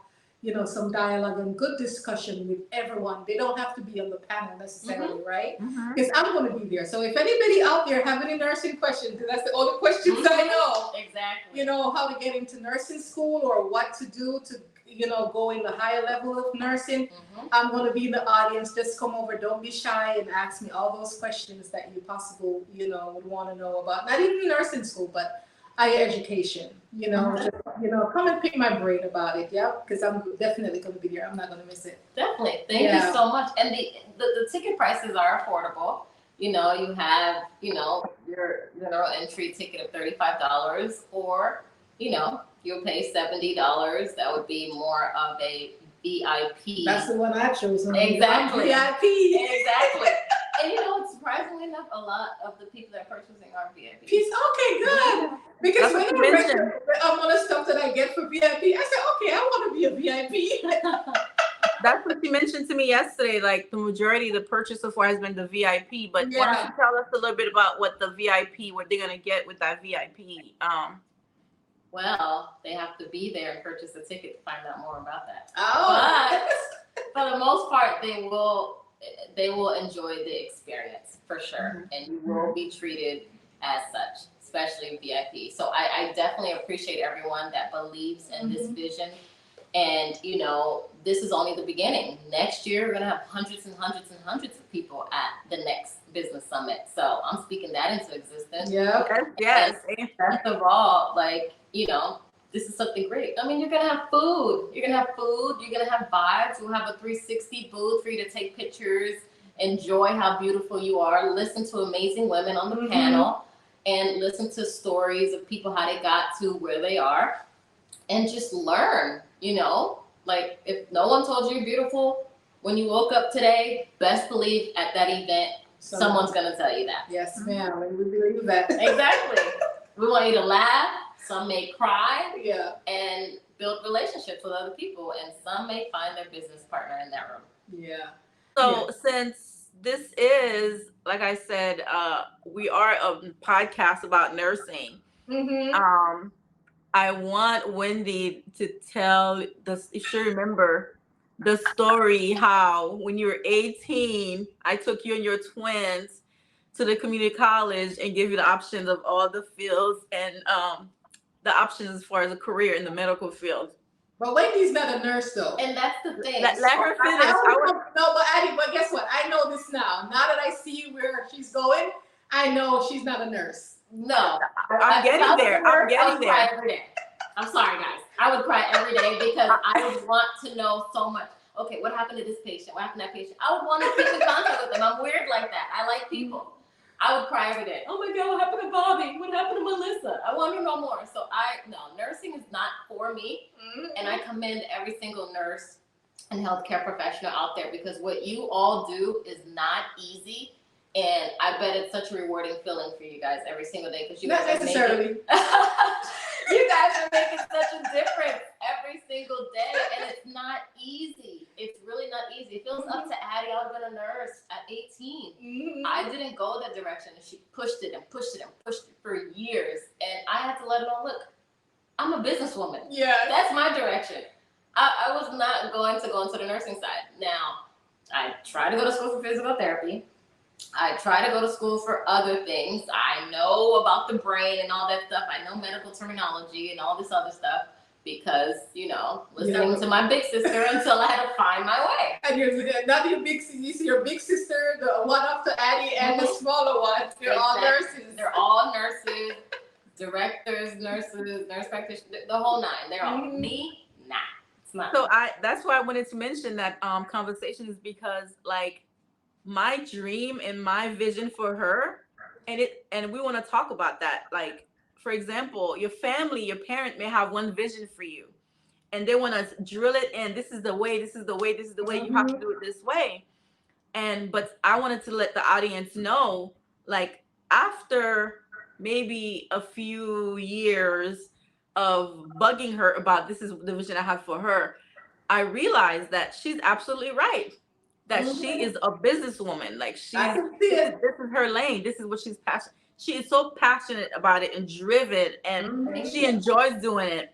some dialogue and good discussion with everyone. They don't have to be on the panel necessarily, right? Because I'm going to be there. So if anybody out there have any nursing questions, because that's the only questions I know. Exactly. How to get into nursing school or what to do to, go in the higher level of nursing. I'm going to be in the audience. Just come over. Don't be shy and ask me all those questions that you possibly, would want to know about. Not even nursing school, but higher education. Come and pick my brain about it. Yeah, because I'm definitely going to be there. I'm not going to miss it. Definitely. Thank you so much. And the ticket prices are affordable. You have, your general entry ticket of $35, or, you'll pay $70. That would be more of a VIP. That's the one I chose. Exactly. VIP. Exactly. And surprisingly enough, a lot of the people that are purchasing are VIP. Okay, good. Because when I read all the stuff that I get for VIP, I said, okay, I want to be a VIP. That's what she mentioned to me yesterday. Like, the majority of the purchase so far has been the VIP. But why don't you tell us a little bit about what the VIP, what they're gonna get with that VIP? Well, they have to be there and purchase a ticket to find out more about that. Oh. But for the most part, they will enjoy the experience for sure, and you will be treated as such. especially VIP. So I definitely appreciate everyone that believes in this vision. And, you know, this is only the beginning. Next year, we're going to have hundreds and hundreds and hundreds of people at the next business summit. So I'm speaking that into existence. Yeah. Yes. And best of all, like, you know, this is something great. I mean, you're going to have food. You're going to have food. You're going to have vibes. We'll have a 360 booth for you to take pictures, enjoy how beautiful you are, listen to amazing women on the panel, and listen to stories of people, how they got to where they are, and just learn. You know, like if no one told you you're beautiful when you woke up today, best believe at that event, someone's going to tell you that. Yes, ma'am. And we believe that. Exactly. We want you to laugh. Some may cry. Yeah. And build relationships with other people. And some may find their business partner in that room. Yeah. So since this is, like I said, we are a podcast about nursing. I want Wendy to tell if you remember the story how when you were 18, I took you and your twins to the community college and gave you the options of all the fields and the options as far as a career in the medical field. But Wendy's not a nurse, though. And that's the thing. Let her finish. But guess what? I know this now. Now that I see where she's going, I know she's not a nurse. No. I'm getting there. I'm getting there. Cry every day. I'm sorry, guys. I would cry every day because I would want to know so much. Okay, what happened to this patient? What happened to that patient? I would want to keep in contact with them. I'm weird like that. I like people. I would cry every day. Oh my God, what happened to Bobby? What happened to Melissa? I want to know more. So nursing is not for me. And I commend every single nurse and healthcare professional out there because what you all do is not easy. And I bet it's such a rewarding feeling for you guys every single day because you guys Not necessarily. you guys are making such a difference every single day, and it's not easy. It's really not easy. If it was up to Addie, I would have been a nurse at 18. I didn't go that direction, and she pushed it and pushed it and pushed it for years, and I had to let her know, look, I'm a businesswoman. Yeah. That's my direction. I was not going to go into the nursing side. Now, I tried to go to school for physical therapy. I try to go to school for other things. I know about the brain and all that stuff. I know medical terminology and all this other stuff because, you know, listening to my big sister until I had to find my way. And you're not your big sister, you see your big sister, the one after Addie, and the smaller one. They're all nurses. They're all nurses, directors, nurses, nurse practitioners, the whole nine. They're all me, nah. It's not. So that's why I wanted to mention that conversation is because like my dream and my vision for her, and we want to talk about that. Like, for example, your family, your parent may have one vision for you, and they want to drill it in. This is the way. This is the way. This is the way. You have to do it this way. But I wanted to let the audience know, like, after maybe a few years of bugging her about this is the vision I have for her, I realized that she's absolutely right. That she is a businesswoman. Like this is her lane. This is what she's passionate. She is so passionate about it and driven, and she enjoys doing it.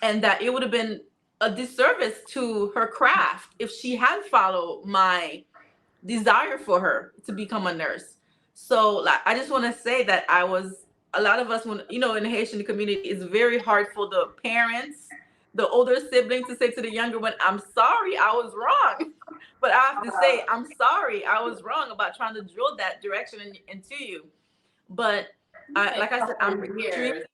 And that it would have been a disservice to her craft if she had followed my desire for her to become a nurse. So like, I just want to say that a lot of us, when you know, in the Haitian community, it's very hard for the parents, the older siblings, to say to the younger one, "I'm sorry, I was wrong." But I have to say, I'm sorry, I was wrong about trying to drill that direction into you. But like I said, I'm here.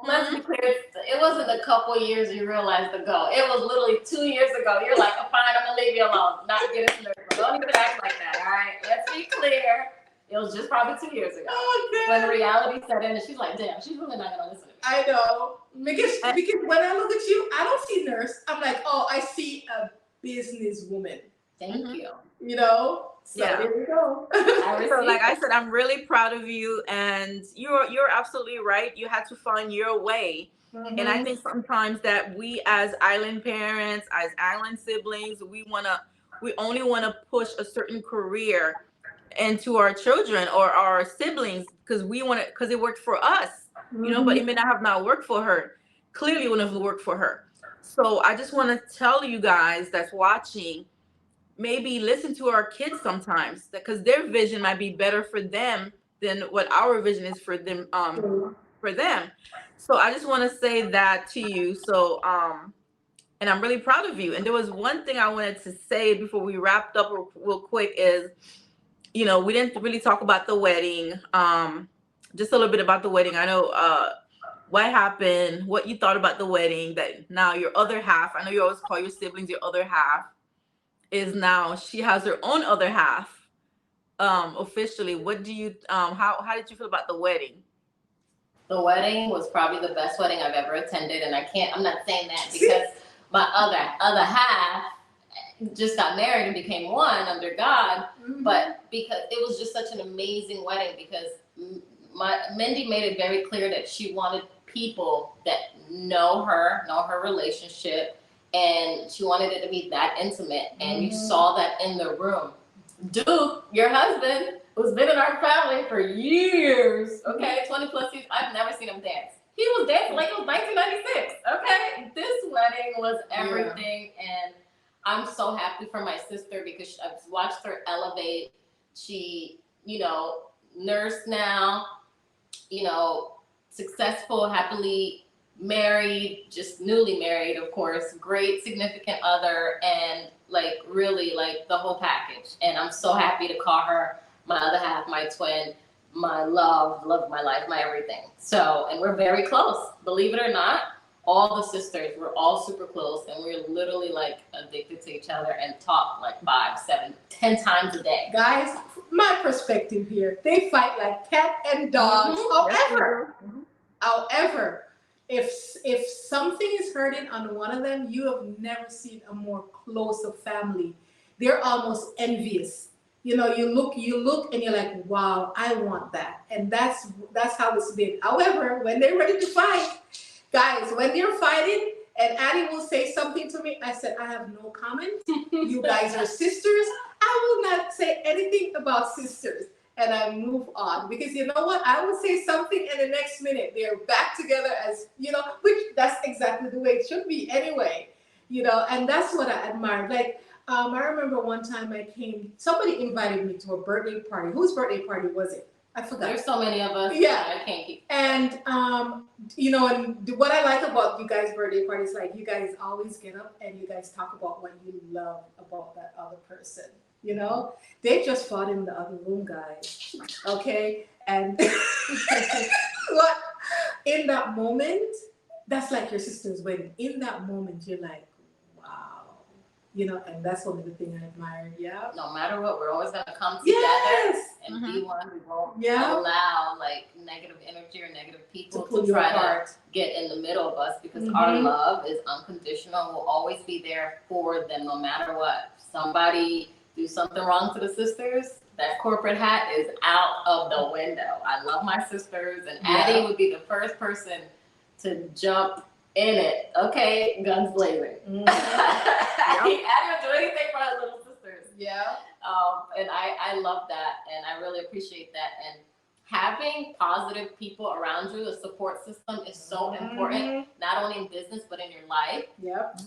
Let's be clear, it wasn't a couple years you realized to go. It was literally 2 years ago. You're like, oh, fine, I'm gonna leave you alone. Not get us nervous. Don't even act like that, all right? Let's be clear. It was just probably 2 years ago. Okay. When reality set in, and she's like, damn, she's really not gonna listen to me. I know. Because when I look at you, I don't see nurse. I'm like, oh, I see a businesswoman. Thank you. You know? So there we go. So like I said, I'm really proud of you, and you're absolutely right. You had to find your way. And I think sometimes that we as island parents, as island siblings, we only want to push a certain career into our children or our siblings because it worked for us, you know, but it may not have not worked for her. Clearly it wouldn't have worked for her. So I just want to tell you guys that's watching, maybe listen to our kids sometimes, because their vision might be better for them than what our vision is for them. For them. So I just want to say that to you. So and I'm really proud of you. And there was one thing I wanted to say before we wrapped up real quick is, you know, we didn't really talk about the wedding. Just a little bit about the wedding. I know what happened, what you thought about the wedding, that now your other half, I know you always call your siblings your other half, is now she has her own other half officially. What do you how did you feel about the wedding? The wedding was probably the best wedding I've ever attended, and I'm not saying that because my other half just got married and became one under God, but because it was just such an amazing wedding, because Mindy made it very clear that she wanted people that know her relationship, and she wanted it to be that intimate, and you saw that in the room. Duke, your husband, who's been in our family for years, okay, 20 plus years, I've never seen him dance. He was dancing like it was 1996, okay? This wedding was everything, and I'm so happy for my sister because I've watched her elevate. She, you know, nurse now, you know, successful, happily married, just newly married, of course, great significant other, and like really like the whole package. And I'm so happy to call her my other half, my twin, my love of my life, my everything. So, and we're very close, believe it or not. All the sisters, we're all super close, and we're literally like addicted to each other and talk like 5, 7, 10 times a day. Guys, my perspective here, they fight like cat and dogs. However, if something is hurting on one of them, you have never seen a more closer family. They're almost envious. You know, you look and you're like, wow, I want that. And that's how it's been. However, when they're ready to fight, guys, when they're fighting and Addie will say something to me, I said, I have no comment. You guys are sisters. I will not say anything about sisters. And I move on, because you know what? I will say something and the next minute they're back together, as you know, which that's exactly the way it should be anyway, you know, and that's what I admire. Like, I remember one time somebody invited me to a birthday party. Whose birthday party was it? I forgot. There's so many of us. Yeah. I can't keep. And, you know, and what I like about you guys' birthday parties, like you guys always get up and you guys talk about what you love about that other person. You know, they just fought in the other room, guys. Okay, and what in that moment, that's like your sister's wedding. In that moment, you're like, wow, you know, and that's one of the things I admire. Yeah. No matter what, we're always gonna come together and be one. We won't allow like negative energy or negative people to try to get in the middle of us, because our love is unconditional. We'll always be there for them, no matter what. Somebody do something wrong to the sisters, that corporate hat is out of the window. I love my sisters, and Addie would be the first person to jump in it. Okay, guns blazing. Addie would do anything for her little sisters. Yeah. And I love that, and I really appreciate that. And having positive people around you, a support system, is so important, not only in business but in your life,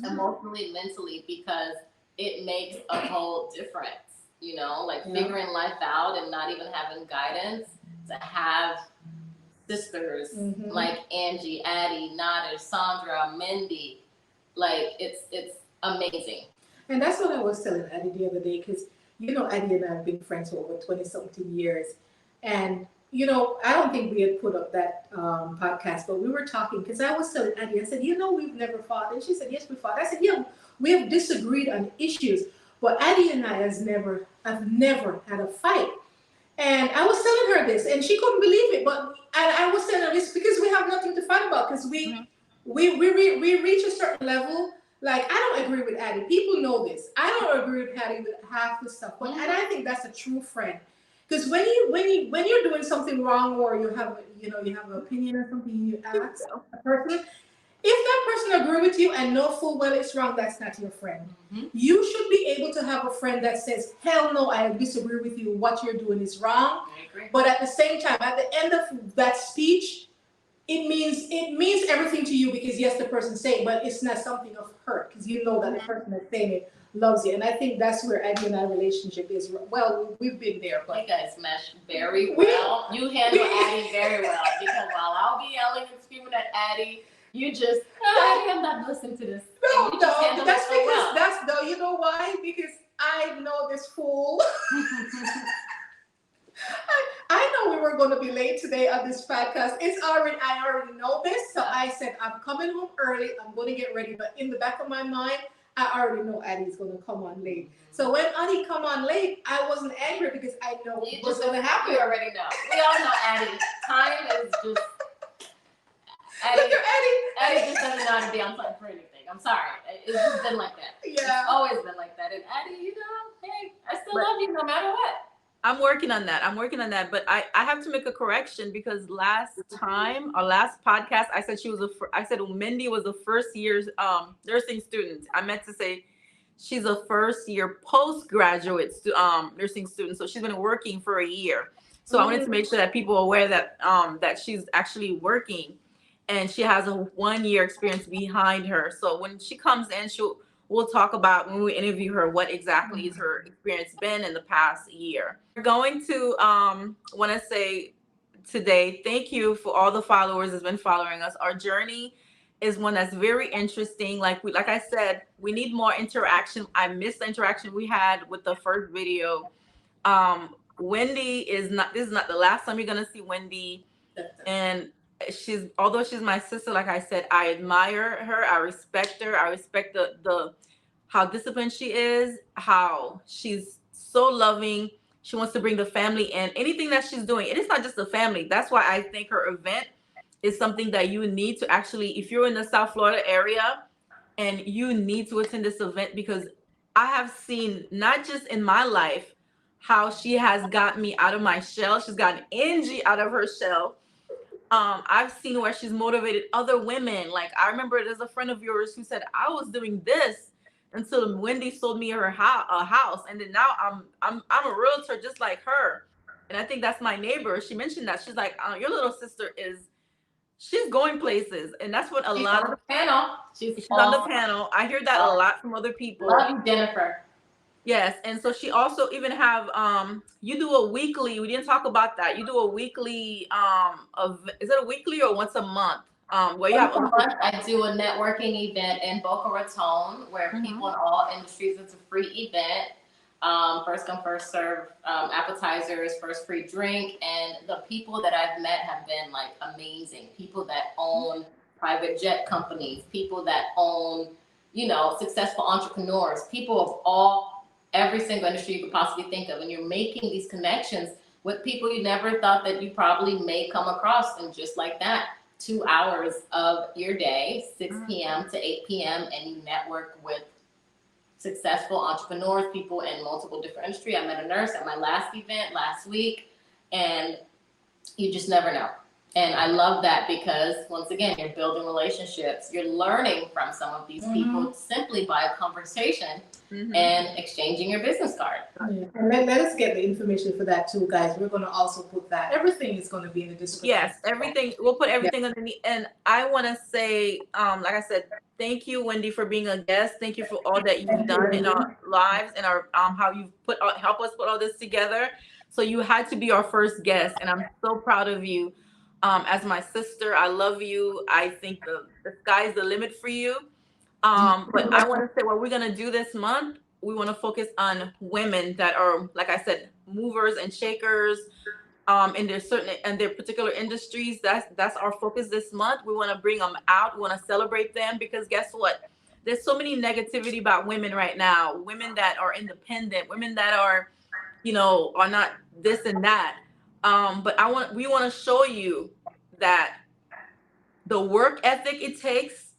emotionally, mentally, because it makes a whole difference, you know, like figuring life out and not even having guidance. To have sisters like Angie, Addie, Nada, Sandra, Mindy, like it's amazing. And that's what I was telling Addie the other day, because, you know, Addie and I have been friends for over 20-something years. And, you know, I don't think we had put up that podcast, but we were talking, because I was telling Addie, I said, you know, we've never fought. And she said, yes, we fought. I said, yeah, we have disagreed on issues, but Addie and I have never had a fight. And I was telling her this, and she couldn't believe it. But I was telling her this because we have nothing to fight about, because we reach a certain level. Like, I don't agree with Addie. People know this. I don't agree with Addie with half the stuff, but and I think that's a true friend. Because when you're doing something wrong, or you have an opinion or something, you ask a person. If that person agree with you and know full well it's wrong, that's not your friend. You should be able to have a friend that says, hell no, I disagree with you. What you're doing is wrong. I agree. But at the same time, at the end of that speech, it means everything to you because yes, the person's saying, but it's not something of hurt because you know that the person that's saying it loves you. And I think that's where Eddie and our relationship is. Well, we've been there, but you guys mesh very well. You handle Addie very well because while I'll be yelling and screaming at Addie, you just, Addie, I'm not listening to this. no, that's so because well. that's no, you know why? Because I know this fool. I know we were going to be late today on this podcast. I already know this. So I said, I'm coming home early. I'm going to get ready. But in the back of my mind, I already know Addie's going to come on late. So when Addie come on late, I wasn't angry because I know what's going to happen. You already know. We all know Addie. Time is just... Addie just doesn't know how to be on time for anything. I'm sorry. It's just been like that. Yeah. It's always been like that. And Addie, you know, hey, I still love you no matter what. I'm working on that. But I have to make a correction because last time, our last podcast, I said I said Mindy was a first year nursing student. I meant to say she's a first year postgraduate nursing student. So she's been working for a year. So I wanted to make sure that people are aware that that she's actually working and she has a 1 year experience behind her. So when she comes in, we'll talk about when we interview her what exactly is her experience been in the past year. We're going to want to say today, thank you for all the followers that's been following us. Our journey is one that's very interesting. Like I said, we need more interaction. I missed the interaction we had with the first video. Wendy this is not the last time you're gonna see Wendy. And although she's my sister, like I said, I admire her, I respect her, I respect the how disciplined she is, how she's so loving. She wants to bring the family in. Anything that she's doing, it is not just the family. That's why I think her event is something that you need to actually, if you're in the South Florida area and you need to attend this event, because I have seen, not just in my life, how she has got me out of my shell. She's gotten Angie out of her shell. I've seen where she's motivated other women. Like I remember there's a friend of yours who said, I was doing this until Wendy sold me a house. And then now I'm a realtor just like her. And I think that's my neighbor. She mentioned that. She's like, your little sister she's going places. And that's what she's on the panel. She's on the panel. I hear that a lot from other people. Love you, Jennifer. Yes, and so she also even have you do a weekly. We didn't talk about that. You do a weekly is it a weekly or once a month? Where you have a month, I do a networking event in Boca Raton where people in all industries. It's a free event. First come, first serve. Appetizers, first free drink, and the people that I've met have been like amazing. People that own private jet companies, people that own, successful entrepreneurs, people of every single industry you could possibly think of. And you're making these connections with people you never thought that you probably may come across. And just like that, 2 hours of your day, 6 p.m. to 8 p.m. and you network with successful entrepreneurs, people in multiple different industries. I met a nurse at my last event last week, and you just never know. And I love that because, once again, you're building relationships. You're learning from some of these people simply by a conversation and exchanging your business card. Yeah. And let us get the information for that too, guys. We're going to also put that. Everything is going to be in the description. Yes, everything. We'll put everything underneath. And I want to say, like I said, thank you, Wendy, for being a guest. Thank you for all that you've done in our lives and our how you've help us put all this together. So you had to be our first guest, and I'm so proud of you. As my sister, I love you. I think the sky's the limit for you. But I want to say what we're going to do this month, we want to focus on women that are, like I said, movers and shakers in their particular industries. That's our focus this month. We want to bring them out. We want to celebrate them because guess what? There's so many negativity about women right now. Women that are independent, women that are, are not this and that. But we want to show you that the work ethic it takes,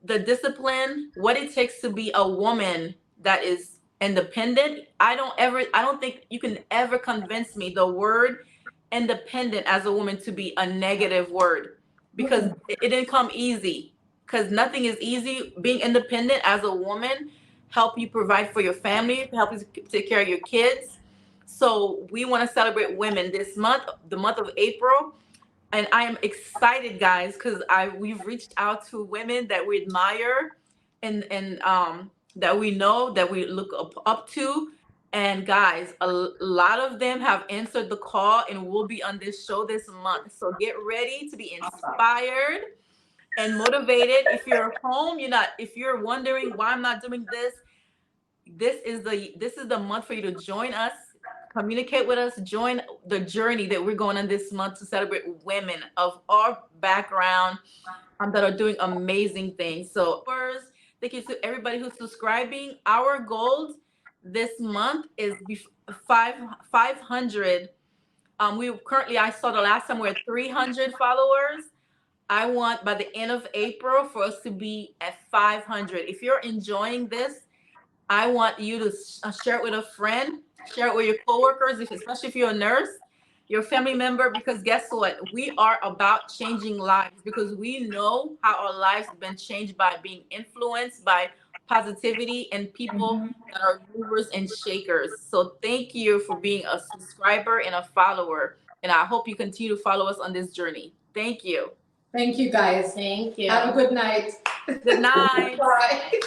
the discipline, what it takes to be a woman that is independent. I don't think you can ever convince me the word independent as a woman to be a negative word because it didn't come easy, because nothing is easy. Being independent as a woman help you provide for your family, help you take care of your kids. So we want to celebrate women this month, the month of April. And I am excited, guys, because we've reached out to women that we admire and that we know, that we look up to. And guys, a lot of them have answered the call and will be on this show this month. So get ready to be inspired and motivated. If you're home, if you're wondering why I'm not doing this, this is the month for you to join us, communicate with us, join the journey that we're going on this month to celebrate women of our background that are doing amazing things. So first, thank you to everybody who's subscribing. Our goal this month is 500. I saw the last time we're at 300 followers. I want by the end of April for us to be at 500. If you're enjoying this, I want you to share it with a friend, share it with your coworkers, especially if you're a nurse, your family member, because guess what? We are about changing lives, because we know how our lives have been changed by being influenced by positivity and people that are movers and shakers. So thank you for being a subscriber and a follower. And I hope you continue to follow us on this journey. Thank you. Thank you, guys. Thank you. Have a good night. Good night. Bye.